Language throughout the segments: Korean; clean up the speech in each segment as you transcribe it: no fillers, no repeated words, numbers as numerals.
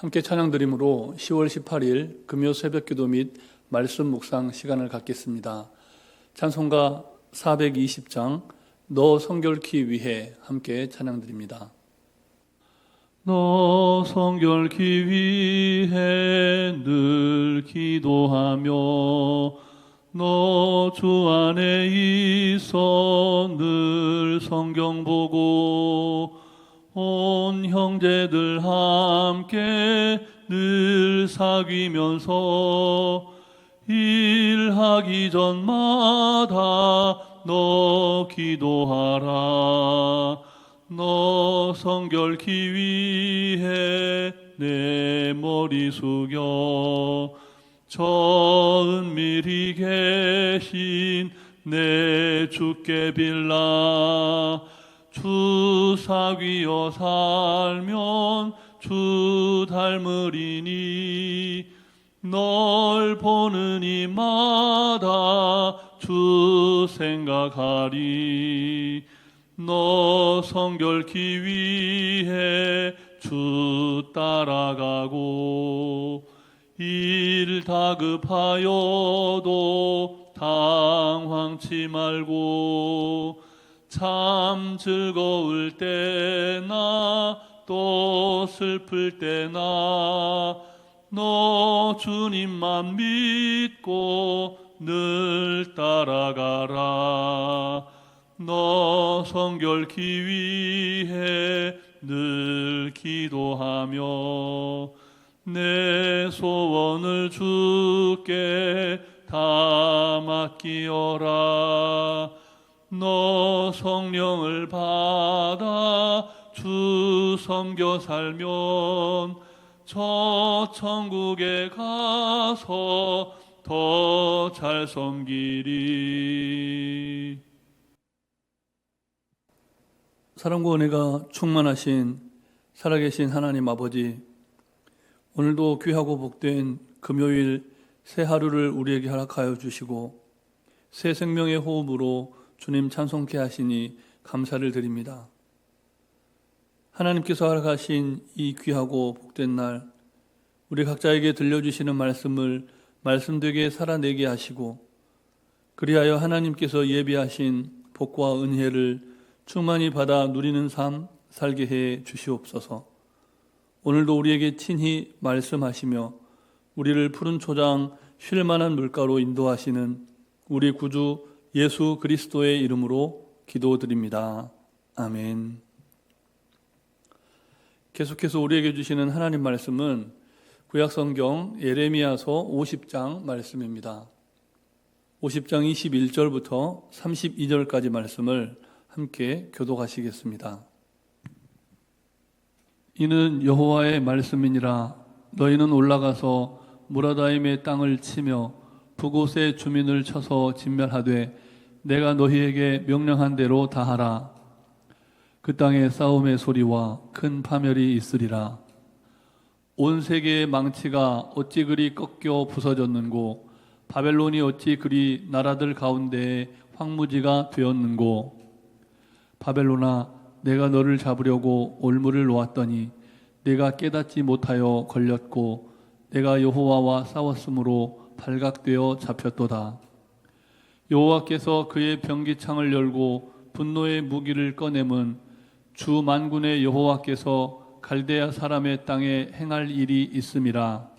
함께 찬양드림으로 10월 18일 금요 새벽기도 및 말씀 묵상 시간을 갖겠습니다. 찬송가 420장 너 성결케 위해 함께 찬양드립니다. 너 성결케 위해 늘 기도하며 너 주 안에 있어 늘 성경 보고 온 형제들 함께 늘 사귀면서 일하기 전마다 너 기도하라. 너 성결케 위해 내 머리 숙여 저 은밀히 계신 내 주께 빌라. 주 사귀어 살면 주 닮으리니 널 보는 이마다 주 생각하리. 너 성결케 위해 주 따라가고 일 다급하여도 당황치 말고 참 즐거울 때나 또 슬플 때나 너 주님만 믿고 늘 따라가라. 너 성결케 위해 늘 기도하며 내 소원을 주께 다 맡기어라. 너 성령을 받아 주 섬겨 살면 저 천국에 가서 더 잘 섬기리. 사랑과 은혜가 충만하신 살아계신 하나님 아버지, 오늘도 귀하고 복된 금요일 새 하루를 우리에게 허락하여 주시고 새 생명의 호흡으로 주님 찬송케 하시니 감사를 드립니다. 하나님께서 허락하신 이 귀하고 복된 날, 우리 각자에게 들려주시는 말씀을 말씀되게 살아내게 하시고 그리하여 하나님께서 예비하신 복과 은혜를 충만히 받아 누리는 삶 살게 해 주시옵소서. 오늘도 우리에게 친히 말씀하시며 우리를 푸른 초장 쉴 만한 물가로 인도하시는 우리 구주 예수 그리스도의 이름으로 기도드립니다. 아멘. 계속해서 우리에게 주시는 하나님 말씀은 구약성경 예레미야서 50장 말씀입니다. 50장 21절부터 32절까지 말씀을 함께 교독하시겠습니다. 이는 여호와의 말씀이니라. 너희는 올라가서 무라다임의 땅을 치며 그곳의 주민을 쳐서 진멸하되 내가 너희에게 명령한 대로 다 하라. 그 땅에 싸움의 소리와 큰 파멸이 있으리라. 온 세계의 망치가 어찌 그리 꺾여 부서졌는고 바벨론이 어찌 그리 나라들 가운데에 황무지가 되었는고. 바벨론아, 내가 너를 잡으려고 올무를 놓았더니 내가 깨닫지 못하여 걸렸고 내가 여호와와 싸웠으므로 발각되어 잡혔도다. 여호와께서 그의 병기창을 열고 분노의 무기를 꺼내면 주 만군의 여호와께서 갈대아 사람의 땅에 행할 일이 있음이라.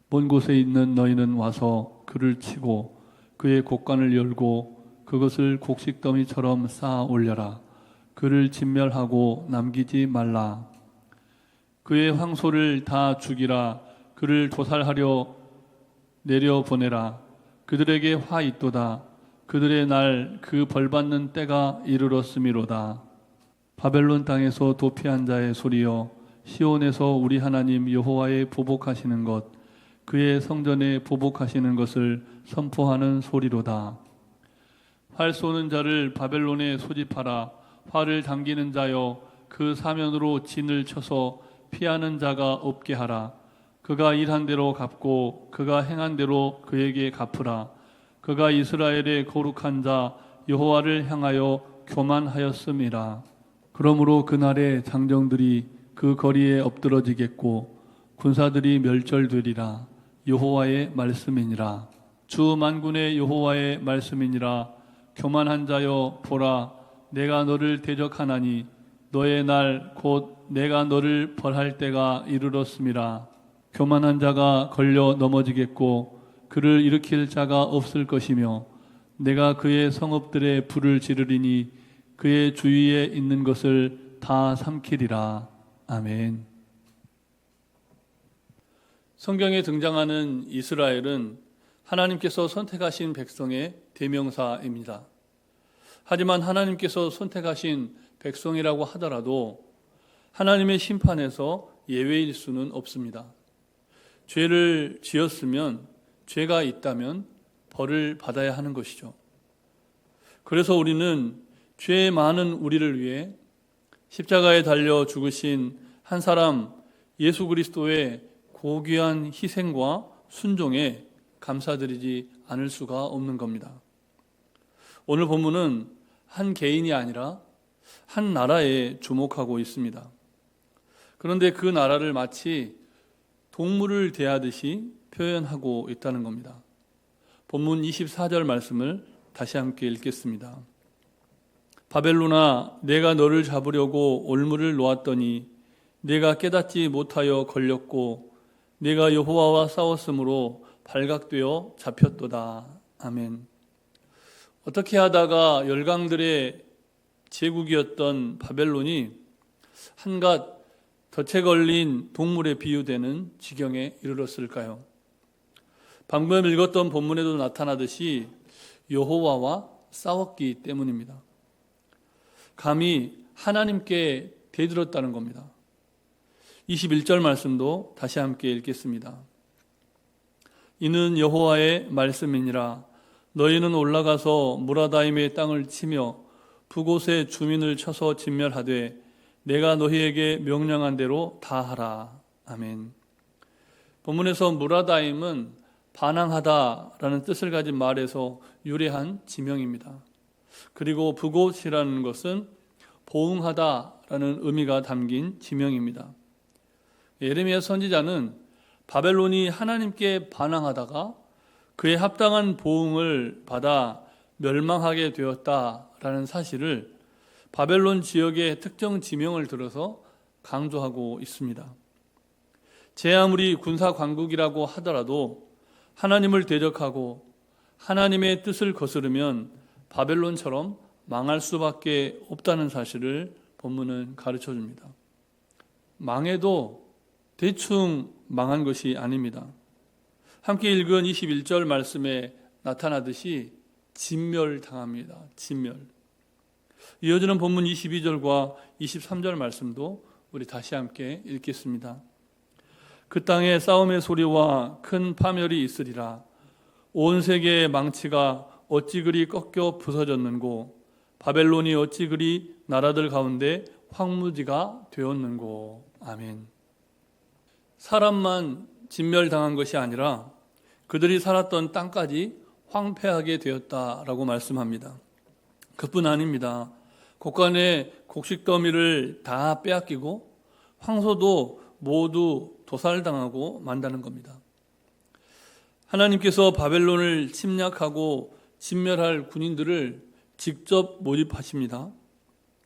먼 곳에 있는 너희는 와서 그를 치고 그의 곡간을 열고 그것을 곡식더미처럼 쌓아 올려라. 그를 진멸하고 남기지 말라. 그의 황소를 다 죽이라. 그를 도살하려 내려보내라. 그들에게 화 있도다. 그들의 날 그 벌받는 때가 이르렀음이로다. 바벨론 땅에서 도피한 자의 소리여, 시온에서 우리 하나님 여호와의 보복하시는 것, 그의 성전에 보복하시는 것을 선포하는 소리로다. 활 쏘는 자를 바벨론에 소집하라. 활을 당기는 자여, 그 사면으로 진을 쳐서 피하는 자가 없게 하라. 그가 일한 대로 갚고 그가 행한 대로 그에게 갚으라. 그가 이스라엘의 거룩한 자 여호와를 향하여 교만하였음이라. 그러므로 그날에 장정들이 그 거리에 엎드러지겠고 군사들이 멸절되리라. 여호와의 말씀이니라. 주 만군의 여호와의 말씀이니라. 교만한 자여 보라, 내가 너를 대적하나니 너의 날 곧 내가 너를 벌할 때가 이르렀음이라. 교만한 자가 걸려 넘어지겠고 그를 일으킬 자가 없을 것이며 내가 그의 성읍들에 불을 지르리니 그의 주위에 있는 것을 다 삼키리라. 아멘. 성경에 등장하는 이스라엘은 하나님께서 선택하신 백성의 대명사입니다. 하지만 하나님께서 선택하신 백성이라고 하더라도 하나님의 심판에서 예외일 수는 없습니다. 죄를 지었으면, 죄가 있다면 벌을 받아야 하는 것이죠. 그래서 우리는 죄 많은 우리를 위해 십자가에 달려 죽으신 한 사람 예수 그리스도의 고귀한 희생과 순종에 감사드리지 않을 수가 없는 겁니다. 오늘 본문은 한 개인이 아니라 한 나라에 주목하고 있습니다. 그런데 그 나라를 마치 동물을 대하듯이 표현하고 있다는 겁니다. 본문 24절 말씀을 다시 함께 읽겠습니다. 바벨론아, 내가 너를 잡으려고 올무를 놓았더니 내가 깨닫지 못하여 걸렸고 내가 여호와와 싸웠으므로 발각되어 잡혔도다. 아멘. 어떻게 하다가 열강들의 제국이었던 바벨론이 한갓 덫에 걸린 동물에 비유되는 지경에 이르렀을까요? 방금 읽었던 본문에도 나타나듯이 여호와와 싸웠기 때문입니다. 감히 하나님께 대들었다는 겁니다. 21절 말씀도 다시 함께 읽겠습니다. 이는 여호와의 말씀이니라. 너희는 올라가서 무라다임의 땅을 치며 북곳의 주민을 쳐서 진멸하되 내가 너희에게 명령한 대로 다 하라. 아멘. 본문에서 무라다임은 반항하다라는 뜻을 가진 말에서 유래한 지명입니다. 그리고 북곳이라는 것은 보응하다라는 의미가 담긴 지명입니다. 예레미야 선지자는 바벨론이 하나님께 반항하다가 그에 합당한 보응을 받아 멸망하게 되었다라는 사실을 바벨론 지역의 특정 지명을 들어서 강조하고 있습니다. 제 아무리 군사 강국이라고 하더라도 하나님을 대적하고 하나님의 뜻을 거스르면 바벨론처럼 망할 수밖에 없다는 사실을 본문은 가르쳐 줍니다. 망해도 대충 망한 것이 아닙니다. 함께 읽은 21절 말씀에 나타나듯이 진멸당합니다. 진멸. 이어지는 본문 22절과 23절 말씀도 우리 다시 함께 읽겠습니다. 그 땅에 싸움의 소리와 큰 파멸이 있으리라. 온 세계의 망치가 어찌 그리 꺾여 부서졌는고 바벨론이 어찌 그리 나라들 가운데 황무지가 되었는고. 아멘. 사람만 진멸당한 것이 아니라 그들이 살았던 땅까지 황폐하게 되었다라고 말씀합니다. 그뿐 아닙니다. 곳간의 곡식더미를 다 빼앗기고 황소도 모두 도살당하고 만다는 겁니다. 하나님께서 바벨론을 침략하고 진멸할 군인들을 직접 모집하십니다.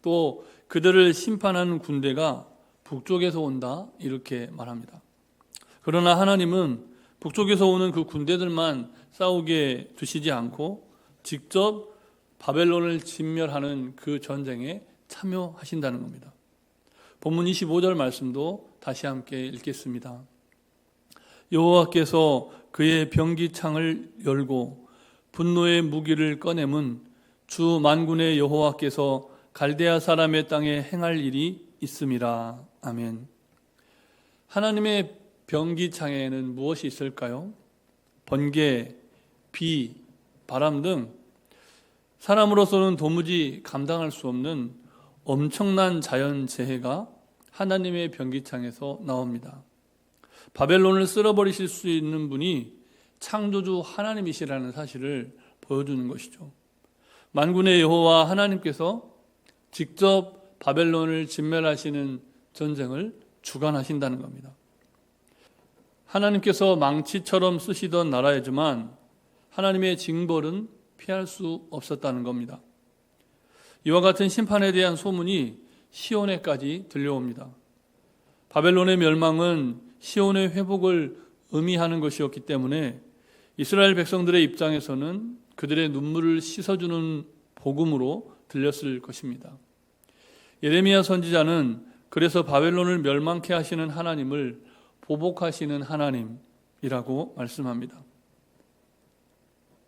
또 그들을 심판하는 군대가 북쪽에서 온다 이렇게 말합니다. 그러나 하나님은 북쪽에서 오는 그 군대들만 싸우게 두시지 않고 직접 바벨론을 진멸하는 그 전쟁에 참여하신다는 겁니다. 본문 25절 말씀도 다시 함께 읽겠습니다. 여호와께서 그의 병기창을 열고 분노의 무기를 꺼내문 주 만군의 여호와께서 갈대아 사람의 땅에 행할 일이 있음이라. 아멘. 하나님의 병기창에는 무엇이 있을까요? 번개, 비, 바람 등 사람으로서는 도무지 감당할 수 없는 엄청난 자연재해가 하나님의 병기창에서 나옵니다. 바벨론을 쓸어버리실 수 있는 분이 창조주 하나님이시라는 사실을 보여주는 것이죠. 만군의 여호와 하나님께서 직접 바벨론을 진멸하시는 전쟁을 주관하신다는 겁니다. 하나님께서 망치처럼 쓰시던 나라이지만 하나님의 징벌은 피할 수 없었다는 겁니다. 이와 같은 심판에 대한 소문이 시온에까지 들려옵니다. 바벨론의 멸망은 시온의 회복을 의미하는 것이었기 때문에 이스라엘 백성들의 입장에서는 그들의 눈물을 씻어주는 복음으로 들렸을 것입니다. 예레미야 선지자는 그래서 바벨론을 멸망케 하시는 하나님을 보복하시는 하나님이라고 말씀합니다.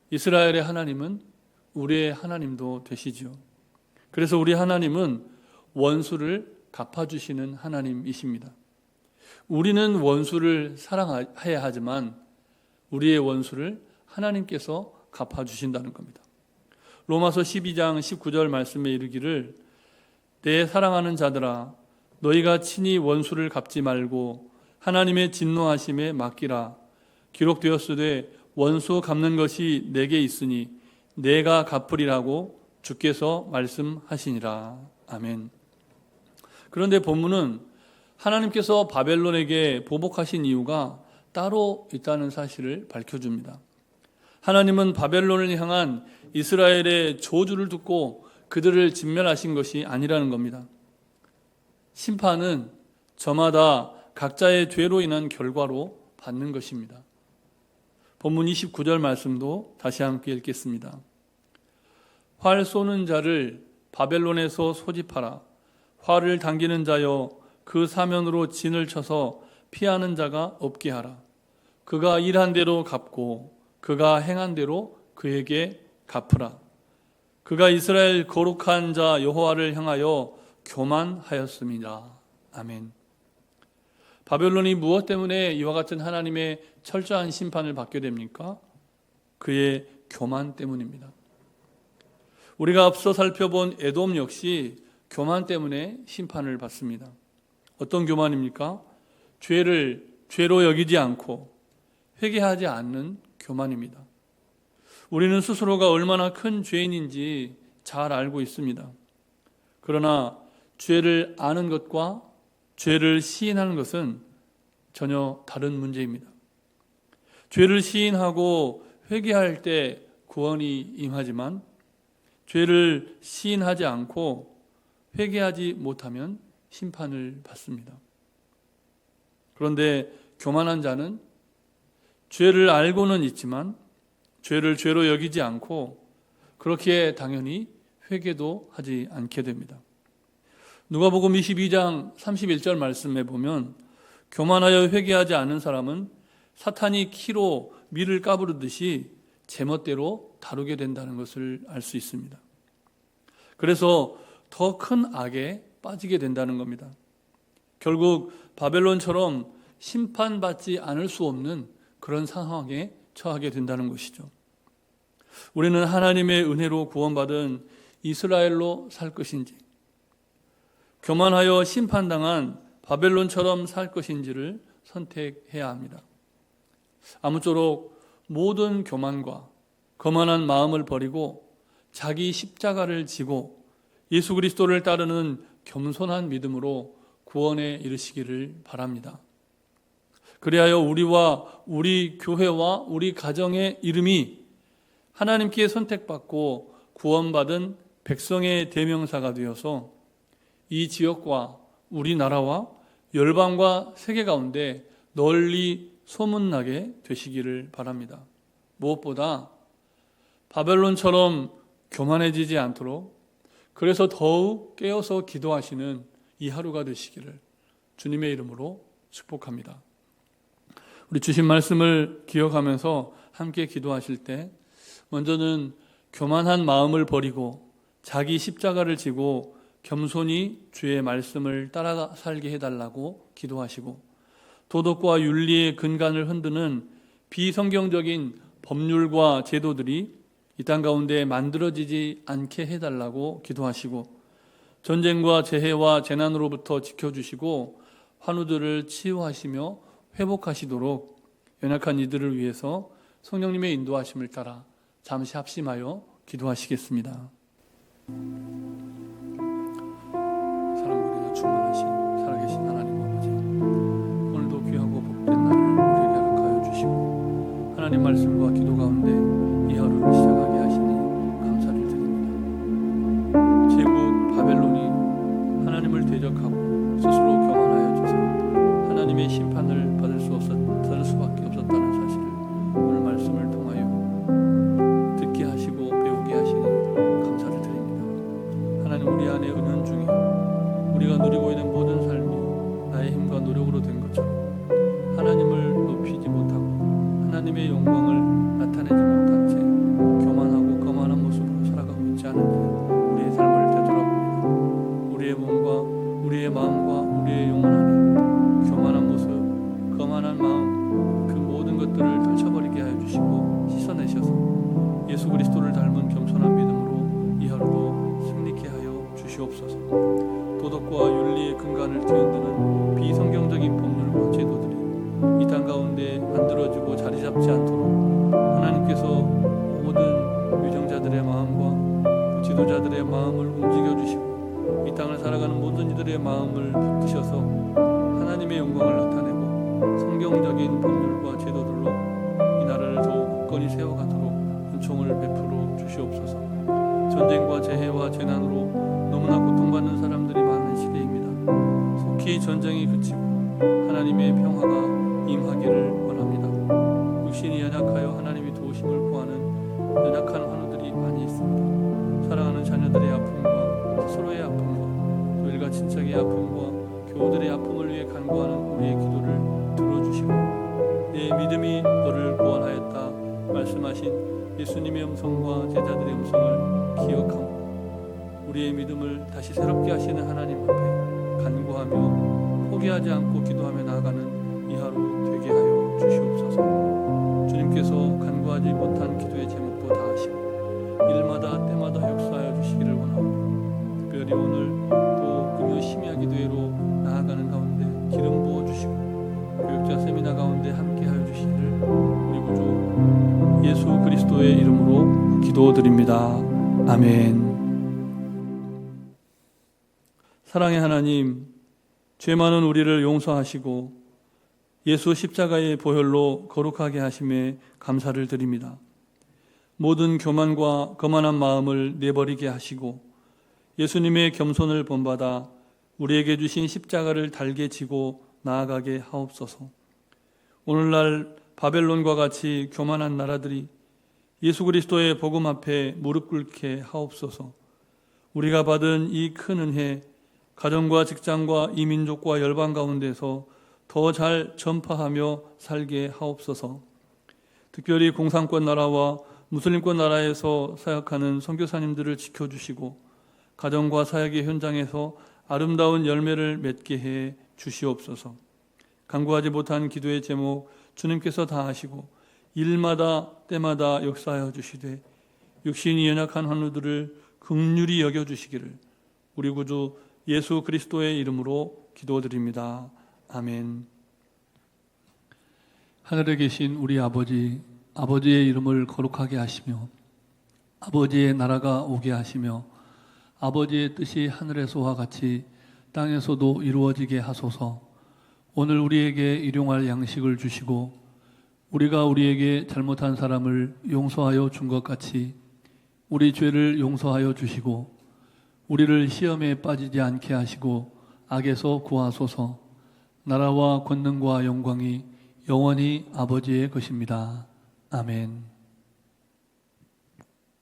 이스라엘의 하나님은 우리의 하나님도 되시지요. 그래서 우리 하나님은 원수를 갚아주시는 하나님이십니다. 우리는 원수를 사랑해야 하지만 우리의 원수를 하나님께서 갚아주신다는 겁니다. 로마서 12장 19절 말씀에 이르기를 내 사랑하는 자들아 너희가 친히 원수를 갚지 말고 하나님의 진노하심에 맡기라. 기록되었으되 원수 갚는 것이 내게 있으니 내가 갚으리라고 주께서 말씀하시니라. 아멘. 그런데 본문은 하나님께서 바벨론에게 보복하신 이유가 따로 있다는 사실을 밝혀줍니다. 하나님은 바벨론을 향한 이스라엘의 저주를 듣고 그들을 진멸하신 것이 아니라는 겁니다. 심판은 저마다 각자의 죄로 인한 결과로 받는 것입니다. 본문 29절 말씀도 다시 함께 읽겠습니다. 활 쏘는 자를 바벨론에서 소집하라. 활을 당기는 자여 그 사면으로 진을 쳐서 피하는 자가 없게 하라. 그가 일한 대로 갚고 그가 행한 대로 그에게 갚으라. 그가 이스라엘 거룩한 자 여호와를 향하여 교만하였습니다. 아멘. 바벨론이 무엇 때문에 이와 같은 하나님의 철저한 심판을 받게 됩니까? 그의 교만 때문입니다. 우리가 앞서 살펴본 에돔 역시 교만 때문에 심판을 받습니다. 어떤 교만입니까? 죄를 죄로 여기지 않고 회개하지 않는 교만입니다. 우리는 스스로가 얼마나 큰 죄인인지 잘 알고 있습니다. 그러나 죄를 아는 것과 죄를 시인하는 것은 전혀 다른 문제입니다. 죄를 시인하고 회개할 때 구원이 임하지만 죄를 시인하지 않고 회개하지 못하면 심판을 받습니다. 그런데 교만한 자는 죄를 알고는 있지만 죄를 죄로 여기지 않고 그렇게 당연히 회개도 하지 않게 됩니다. 누가복음 22장 31절 말씀에 보면 교만하여 회개하지 않은 사람은 사탄이 키로 밀을 까부르듯이 제멋대로 다루게 된다는 것을 알 수 있습니다. 그래서 더 큰 악에 빠지게 된다는 겁니다. 결국 바벨론처럼 심판받지 않을 수 없는 그런 상황에 처하게 된다는 것이죠. 우리는 하나님의 은혜로 구원받은 이스라엘로 살 것인지 교만하여 심판당한 바벨론처럼 살 것인지를 선택해야 합니다. 아무쪼록 모든 교만과 거만한 마음을 버리고 자기 십자가를 지고 예수 그리스도를 따르는 겸손한 믿음으로 구원에 이르시기를 바랍니다. 그리하여 우리와 우리 교회와 우리 가정의 이름이 하나님께 선택받고 구원받은 백성의 대명사가 되어서 이 지역과 우리나라와 열방과 세계 가운데 널리 소문나게 되시기를 바랍니다. 무엇보다 바벨론처럼 교만해지지 않도록 그래서 더욱 깨어서 기도하시는 이 하루가 되시기를 주님의 이름으로 축복합니다. 우리 주신 말씀을 기억하면서 함께 기도하실 때 먼저는 교만한 마음을 버리고 자기 십자가를 지고 겸손히 주의 말씀을 따라 살게 해달라고 기도하시고 도덕과 윤리의 근간을 흔드는 비성경적인 법률과 제도들이 이 땅 가운데 만들어지지 않게 해달라고 기도하시고 전쟁과 재해와 재난으로부터 지켜주시고 환우들을 치유하시며 회복하시도록 연약한 이들을 위해서 성령님의 인도하심을 따라 잠시 합심하여 기도하시겠습니다. 사랑과 충만하신 살아계신 하나님 아버지, 오늘도 귀하고 복된 날을 우리에게 하나님 말씀과 기도 가운데 이 하루를 시작하게 하시니 감사를 드립니다. 제국 바벨론이 하나님을 대적하고 스스로 교만하여 줘서 하나님의 심판을 받을 수밖에 없었다는 사실을 오늘 말씀을 통하여 듣게 하시고 배우게 하시니 감사를 드립니다. 하나님, 우리 안에 은연 중에 우리가 누리고 있는 모든 삶이 나의 힘과 노력으로 된 것처럼 하나님을 높이지 못하고 하나님의 영광을 나타내지 못한 채 교만하고 거만한 모습으로 살아가고 있지 않은지 우리의 삶을 되돌아봅니다. 우리의 몸과 우리의 마음과 우리의 영혼 안에 교만한 모습, 거만한 마음, 그 모든 것들을 떨쳐버리게 하여 주시고 씻어내셔서 예수 그리스도를 닮은 겸손한 믿음으로 이 하루도 승리케 하여 주시옵소서. 도덕과 윤리의 근간을 뒤흔드는 비성경적인 법률과 제도들이 이 땅 가운데 만들어지고 자리 잡지 않도록 하나님께서 모든 유정자들의 마음과 지도자들의 마음을 움직여 주시고 이 땅을 살아가는 모든 이들의 마음을 붙드셔서 하나님의 영광을 나타내고 성경적인 법률과 제도들로 이 나라를 더욱 굳건히 세워가도록 은총을 베풀어 주시옵소서. 전쟁과 재해와 재난으로 너무나 고통받는 사람들이 많은 시대입니다. 속히 전쟁이 그치고 하나님의 평화가 임하기를 원합니다. 육신이 연약하여 하나님이 도우심을 구하는 연약한 환우들이 많이 있습니다. 사랑하는 자녀들의 아픔과 스스로의 아픔과 또 일가 친척의 아픔과 교우들의 아픔을 위해 간구하는 우리의 기도를 들어주시고 내 믿음이 너를 구원하였다 말씀하신 예수님의 음성과 제자들의 음성을 기억하고 우리의 믿음을 다시 새롭게 하시는 하나님 앞에 간구하며 포기하지 않고 기도하며 나아가는 이 하루 되게 하여 주시옵소서. 주님께서 간구하지 못한 기도의 제목도 다 하시고 일마다 때마다 역사하여 주시기를 원하오니 특별히 오늘 또 금요 심야 기도회로 나아가는 가운데 기름 부어주시고 교육자 세미나 가운데 함께하여 주시기를 우리 구주 예수 그리스도의 이름으로 기도드립니다. 아멘. 사랑의 하나님, 죄 많은 우리를 용서하시고 예수 십자가의 보혈로 거룩하게 하심에 감사를 드립니다. 모든 교만과 거만한 마음을 내버리게 하시고 예수님의 겸손을 본받아 우리에게 주신 십자가를 달게 지고 나아가게 하옵소서. 오늘날 바벨론과 같이 교만한 나라들이 예수 그리스도의 복음 앞에 무릎 꿇게 하옵소서. 우리가 받은 이 큰 은혜, 가정과 직장과 이 민족과 열방 가운데서 더 잘 전파하며 살게 하옵소서. 특별히 공산권 나라와 무슬림권 나라에서 사역하는 선교사님들을 지켜주시고 가정과 사역의 현장에서 아름다운 열매를 맺게 해 주시옵소서. 간구하지 못한 기도의 제목 주님께서 다 하시고 일마다 때마다 역사하여 주시되 육신이 연약한 환우들을 긍휼히 여겨주시기를 우리 구주 예수 그리스도의 이름으로 기도드립니다. 아멘. 하늘에 계신 우리 아버지, 아버지의 이름을 거룩하게 하시며 아버지의 나라가 오게 하시며 아버지의 뜻이 하늘에서와 같이 땅에서도 이루어지게 하소서. 오늘 우리에게 일용할 양식을 주시고 우리가 우리에게 잘못한 사람을 용서하여 준 것 같이 우리 죄를 용서하여 주시고 우리를 시험에 빠지지 않게 하시고 악에서 구하소서. 나라와 권능과 영광이 영원히 아버지의 것입니다. 아멘.